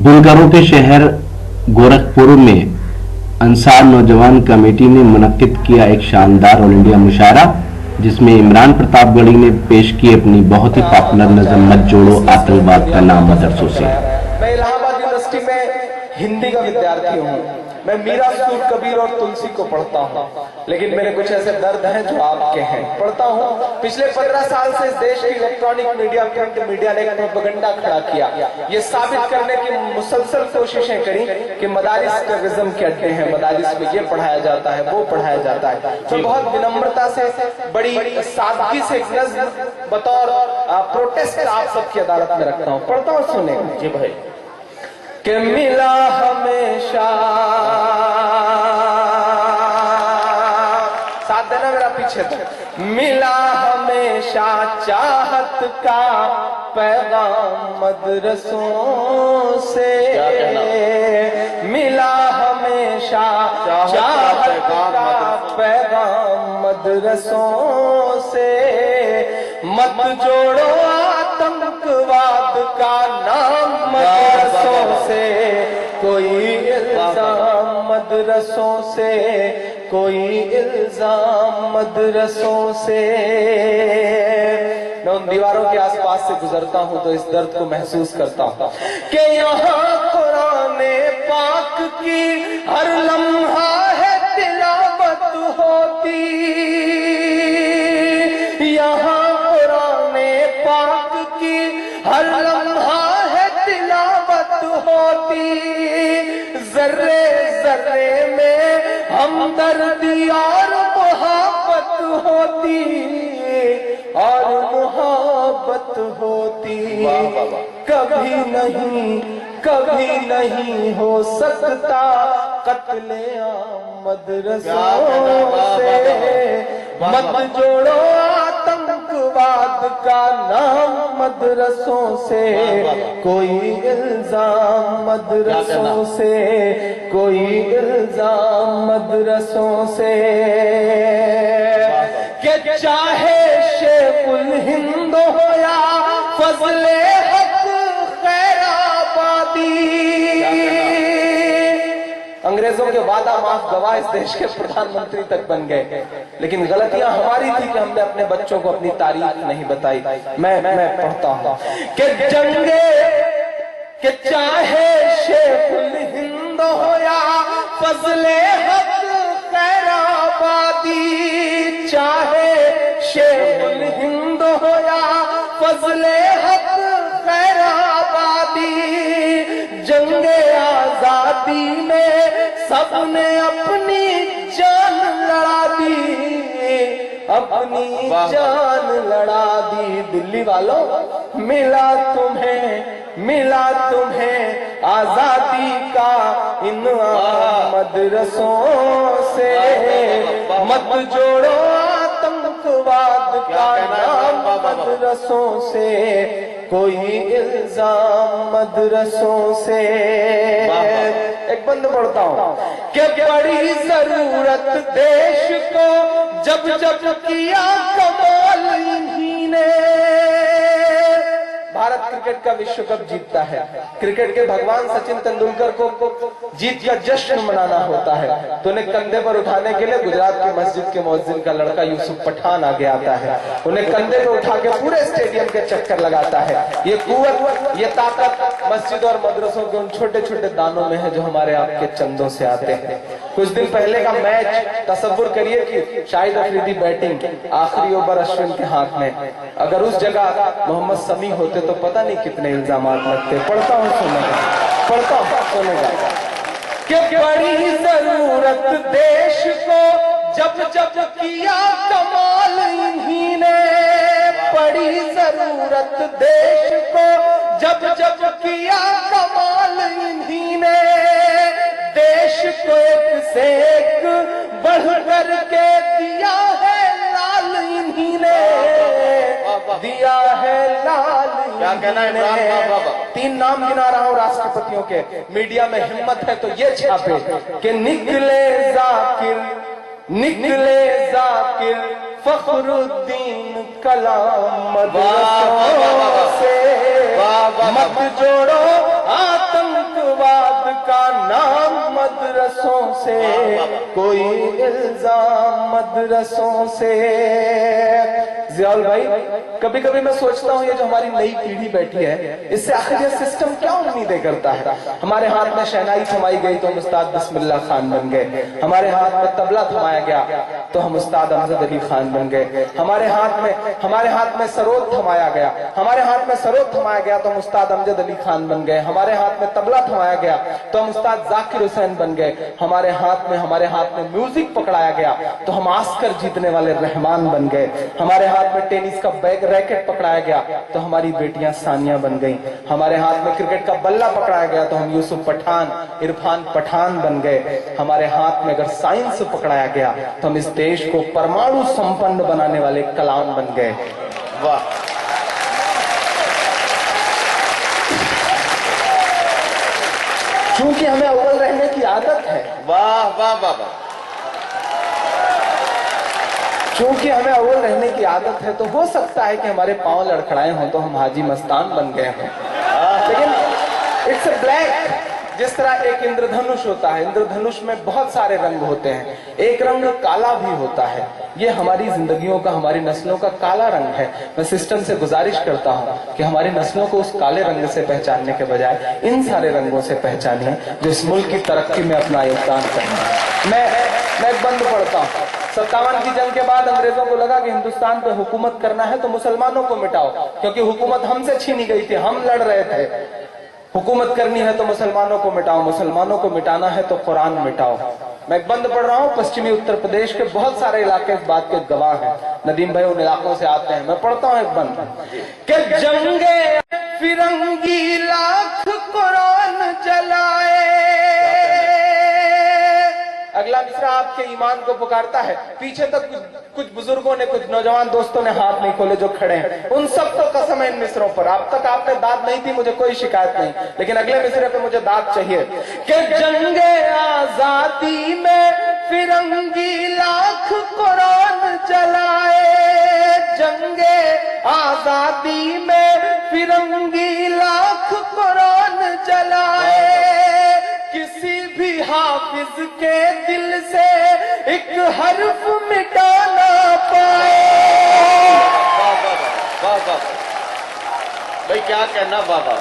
बुनकरों के शहर गोरखपुर में अंसार नौजवान कमेटी ने मुनक्किद किया एक शानदार ऑल इंडिया मुशायरा, जिसमें इमरान प्रतापगढ़ी ने पेश की अपनी बहुत ही पॉपुलर नज़म मत जोड़ो आतंकवाद का नाम मदरसों से। मैं इलाहाबाद यूनिवर्सिटी में हिंदी का विद्यार्थी हूँ। मैं मीरा, सूद, कबीर और तुलसी को पढ़ता हूँ, लेकिन मेरे कुछ ऐसे दर्द हैं जो आपके हैं। पढ़ता हूँ, पिछले 15 साल से इस देश की इलेक्ट्रॉनिक मीडिया, प्रिंट मीडिया ने एक प्रोपेगेंडा खड़ा किया, ये साबित करने की मुसलसल कोशिशें करी कि मदारिस टेररिज्म के अड्डे हैं, मदारिस में ये पढ़ाया जाता है, वो पढ़ाया जाता है। तो बहुत विनम्रता से, बड़ी सादगी से एक नज़्म बतौर प्रोटेस्ट आप सबकी अदालत में रखता हूँ। पढ़ता हूँ, सुने जी भाई। कि मिला हमेशा, साथ देना मेरा पीछे तो, मिला हमेशा चाहत का पैगाम मदरसों से, मिला हमेशा चाहत का पैगाम मदरसों से, मत जोड़ो आतंकवाद का नाम मदरसों से, कोई इल्जाम मदरसों से, कोई इल्जाम मदरसों से। मैं उन दीवारों के आसपास से गुजरता हूँ तो इस दर्द को महसूस करता हूँ कि यहाँ कुराने पाक की हर लम्हा है तिलावत होती, यहाँ कुराने पाक की हर लम्हा है तिलावत होती, जर्रे जर्रे में हमदर्दी और मोहब्बत होती, और मोहब्बत होती। कभी नहीं, कभी नहीं हो सकता कत्ले आम मदरसों से, मत जोड़ो आतंकवाद का नाम मदरसों से, कोई इल्जाम मदरसों से, कोई इल्जाम मदरसों से। कि चाहे शेखुल हिंद हो या फजले हक खैराबादी, अंग्रेजों के वादा माफ गवाह इस देश के प्रधानमंत्री तक बन गए, लेकिन गलतियां हमारी थी कि हमने अपने बच्चों को अपनी तारीख नहीं बताई। मैं पढ़ता हूं कि जंगे, कि चाहे शेखुल हिंद हो या फजले हक खैराबादी, चाहे शेखुल हिंद हो या फजले हक खैराबादी, जंगे आजादी में सबने अपनी जान लड़ा दी, अपनी जान लड़ा दी। दिल्ली वालों, मिला तुम्हें आजादी का इनाम मदरसों से, मत जोड़ो आतंकवाद का नाम मदरसों से, कोई इल्जाम मदरसों से। एक बंद पढ़ता हूँ कि बड़ी जरूरत देश को जब जब किया कमाल इन्हीं ने, भारत क्रिकेट का विश्व कप जीतता है, क्रिकेट के भगवान सचिन तेंदुलकर को जीत का जश्न मनाना होता है, तो उन्हें कंधे पर उठाने के लिए गुजरात की मस्जिद के मुअज्जिन का लड़का यूसुफ पठान आगे आता है, उन्हें कंधे पर उठा के पूरे स्टेडियम के चक्कर लगाता है। ये कुव्वत, ये ताकत मस्जिद और मदरसों के उन छोटे छोटे दानों में है जो हमारे आपके चंदों से आते हैं। कुछ दिन पहले का मैच तसव्वुर करिए कि शाहिद अफरीदी बैटिंग, आखिरी ओवर अश्विन के हाथ में, अगर उस जगह मोहम्मद समी होते तो पता नहीं कितने इल्जामात लगते। पढ़ता हूँ, सुनेगा, पढ़ता हूँ, सुनेगा कि बड़ी जरूरत देश को जब जब किया कमाल इन्हीं ने, बड़ी जरूरत देश को जब जब किया कमाल इन्हीं ने, देश को एक से एक बढ़ कर के दिया है लाल इन्हीं ने, दिया है लाल। क्या कहना है इमरान बाबा? 3 नाम गिना रहा हूं राष्ट्रपतियों के, मीडिया में हिम्मत है तो ये छापे कि निकले जाकिर फखरुद्दीन कलाम मदरसों से, मत जोड़ो आतंक سے کوئی الزام مدرسوں سے. ضیاء بھائی کبھی کبھی میں سوچتا ہوں یہ جو ہماری نئی پیڑھی بیٹھی ہے اس سے آخر یہ سسٹم کیا امیدیں کرتا ہے. ہمارے ہاتھ میں شہنائی تھمائی گئی تو ہم استاد بسم اللہ خان بن گئے. ہمارے ہاتھ میں طبلہ تھمایا گیا تو ہم استاد امجد علی خان بن گئے. ہمارے ہاتھ میں سرود تھمایا گیا. ہمارے ہاتھ میں سرود تھمایا گیا تو ہم استاد امجد علی خان بن گئے. ہمارے ہاتھ میں طبلہ تھمایا گیا تو ہم استاد ذاکر حسین بن گئے. ہمارے ہاتھ میں میوزک پکڑایا گیا تو ہم آسکر جیتنے والے رحمان بن گئے. ہمارے ہاتھ میں ٹینس کا ریکٹ پکڑایا گیا تو ہماری بیٹیاں ثانیہ بن گئیں. ہمارے ہاتھ میں کرکٹ کا بلہ پکڑایا گیا تو ہم یوسف پٹھان عرفان پٹھان بن گئے. ہمارے ہاتھ میں اگر سائنس پکڑایا گیا تو ہم اس دیش کو پرمانو سمپن بنانے والے کلام بن گئے. واہ. چونکہ ہمیں اول رہنے کی عادت ہے. واہ واہ واہ واہ. چونکہ ہمیں اول رہنے کی عادت ہے تو ہو سکتا ہے کہ ہمارے پاؤں لڑکھڑائے ہوں تو ہم حاجی مستان بن گئے ہوں. لیکن اٹس اے بلیک. جس طرح ایک اندردھنش ہوتا ہے, اندردھنش میں بہت سارے رنگ ہوتے ہیں, ایک رنگ کالا بھی ہوتا ہے. یہ ہماری زندگیوں کا, ہماری نسلوں کا کالا رنگ ہے. میں سسٹم سے گزارش کرتا ہوں کہ ہماری نسلوں کو اس کالے رنگ سے پہچاننے کے بجائے ان سارے رنگوں سے پہچانیں جو اس ملک کی ترقی میں اپنا یوگدان کرنا ہے. میں ایک بند پڑھتا ہوں. 57 کی جنگ کے بعد انگریزوں کو لگا کہ ہندوستان پہ حکومت کرنا ہے تو مسلمانوں کو مٹاؤ, کیونکہ حکومت ہم سے چھینی گئی تھی, ہم لڑ رہے تھے. حکومت کرنی ہے تو مسلمانوں کو مٹاؤ, مسلمانوں کو مٹانا ہے تو قرآن مٹاؤ. میں ایک بند پڑھ رہا ہوں. پشچمی اتر پردیش کے بہت سارے علاقے اس بات کے گواہ ہیں. ندیم بھائی ان علاقوں سے آتے ہیں. میں پڑھتا ہوں ایک بند کہ جنگے فرنگی لاکھ قرآن جلائے. اگلا مصرع آپ کے ایمان کو پکارتا ہے. پیچھے تک کچھ بزرگوں نے, کچھ نوجوان دوستوں نے ہاتھ نہیں کھولے جو کھڑے ہیں. ان سب کو قسم ہے ان مصروں پر. اب تک آپ نے داد نہیں دی, مجھے کوئی شکایت نہیں, لیکن اگلے مصرے پہ مجھے داد چاہیے کہ جنگ آزادی میں فرنگی لاکھ قرآن جلائے. جنگ آزادی میں فرنگی لاکھ قرآن جلائے. کسی بھی حافظ کے دل سے ایک حرف مٹا نہ پائے. بھائی کیا کہنا بابا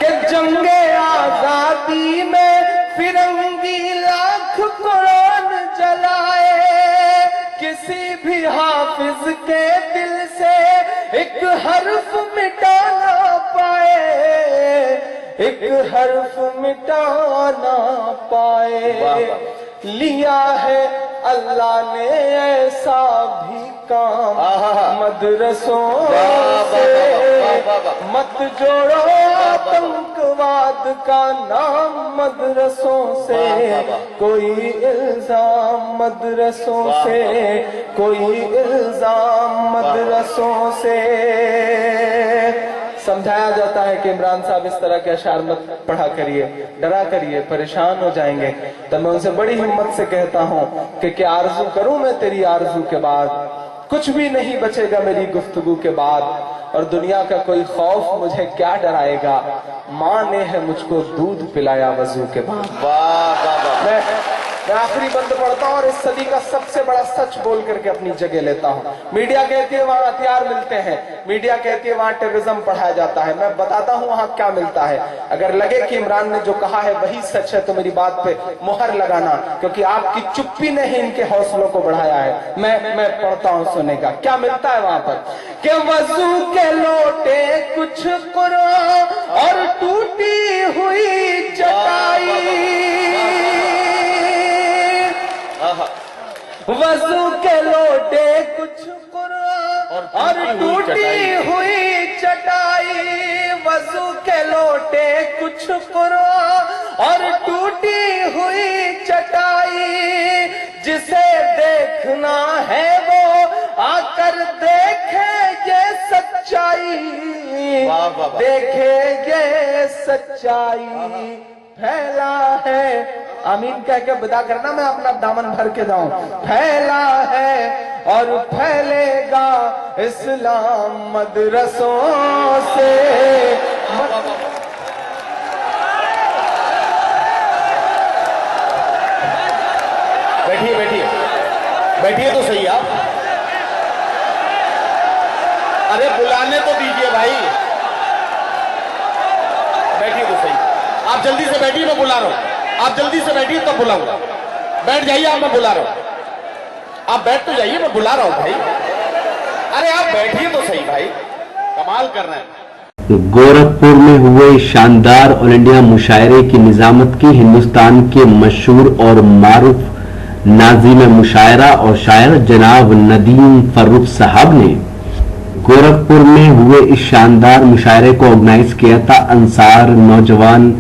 کہ جنگ آزادی میں فرنگی لاکھ قرآن جلائے. کسی بھی حافظ کے دل سے ایک حرف مٹا نہ پائے, ایک حرف مٹا نہ پائے. لیا ہے اللہ نے ایسا بھی کام مدرسوں سے, مت جوڑو آتنکواد کا نام مدرسوں سے. کوئی الزام مدرسوں سے, کوئی الزام مدرسوں سے. سمجھایا جاتا ہے کہ عمران صاحب اس طرح کے اشعار مت پڑھا کریے, ڈرا کریے, پریشان ہو جائیں گے. تو میں ان سے بڑی ہمت سے کہتا ہوں کہ کیا آرزو کروں میں تیری آرزو کے بعد, کچھ بھی نہیں بچے گا میری گفتگو کے بعد. اور دنیا کا کوئی خوف مجھے کیا ڈرائے گا, ماں نے ہے مجھ کو دودھ پلایا وضو کے بعد. میں آخری بند پڑھتا ہوں اور اس صدی کا سب سے بڑا سچ بول کر کے اپنی جگہ لیتا ہوں. میڈیا کہتی ہے وہاں ہتھیار ملتے ہیں, میڈیا کہتی ہے وہاں ٹیررزم پڑھایا جاتا ہے. میں بتاتا ہوں وہاں کیا ملتا ہے. اگر لگے کہ عمران نے جو کہا ہے وہی سچ ہے تو میری بات پہ مہر لگانا, کیونکہ آپ کی چپی نے ہی ان کے حوصلوں کو بڑھایا ہے. میں پڑھتا ہوں, سنے گا کیا ملتا ہے وہاں پر کہ وضو کے لوٹے کچھ قرآن اور ٹوٹی ہوئی چٹائی. وضو کے لوٹے کچھ قرآن اور ٹوٹی ہوئی چٹائی. وضو کے لوٹے کچھ قرآن اور ٹوٹی ہوئی چٹائی. جسے دیکھنا ہے وہ آ کر دیکھے یہ سچائی, دیکھے یہ سچائی. پھیلا ہے, آمین کہہ کے بدا کرنا, میں اپنا دامن بھر کے جاؤں. پھیلا ہے اور پھیلے گا اسلام مدرسوں سے. बैठिए तो सही आप। अरे बुलाने तो दीजिए भाई, बैठिए तो सही। आप जल्दी से बैठिए, मैं बुला रहा हूं। आप जल्दी से बैठिए तब बुलाऊंगा। बैठ जाइए आप, मैं बुला रहा हूं। आप बैठ तो जाइए, मैं बुला रहा हूं भाई। अरे आप बैठिए तो सही भाई, कमाल कर रहे हैं। गोरखपुर में हुए शानदार ऑल इंडिया मुशायरे की निजामत की हिंदुस्तान के मशहूर और मारूफ नाज़िम मुशायरा और शायर जनाब नदीम फर्रुख साहब ने गोरखपुर में हुए इस शानदार मुशायरे को ऑर्गेनाइज किया था अंसार नौजवान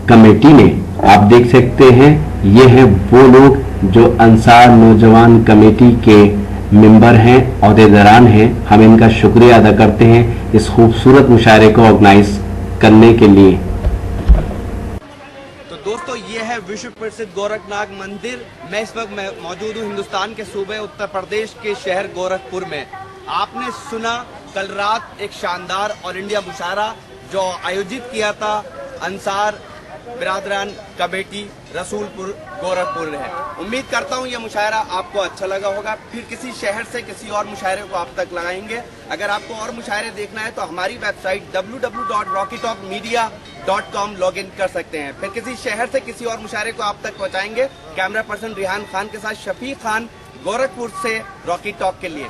कमेटी ने। आप देख सकते हैं ये हैं वो लोग जो अंसार नौजवान कमेटी के मेंबर हैं, अहदेदारान हैं। हम इनका शुक्रिया अदा करते हैं इस खूबसूरत मुशायरे को ऑर्गेनाइज करने के लिए। तो दोस्तों ये है विश्व प्रसिद्ध गोरखनाथ मंदिर। मैं इस वक्त मौजूद हूँ हिंदुस्तान के सूबे उत्तर प्रदेश के शहर गोरखपुर में। आपने सुना कल रात एक शानदार ऑल इंडिया मुशायरा जो आयोजित किया था अंसार बिरादरान कमेटी रसूलपुर गोरखपुर है। उम्मीद करता हूँ ये मुशायरा आपको अच्छा लगा होगा। फिर किसी शहर से किसी और मुशायरे को आप तक लगाएंगे। अगर आपको और मुशायरे देखना है तो हमारी वेबसाइट www.rockytalkmedia.com लॉग इन कर सकते हैं। फिर किसी शहर से किसी और मुशायरे को आप तक पहुँचाएंगे। कैमरा पर्सन रिहान खान के साथ शफीक खान गोरखपुर से रॉकी टॉक के लिए।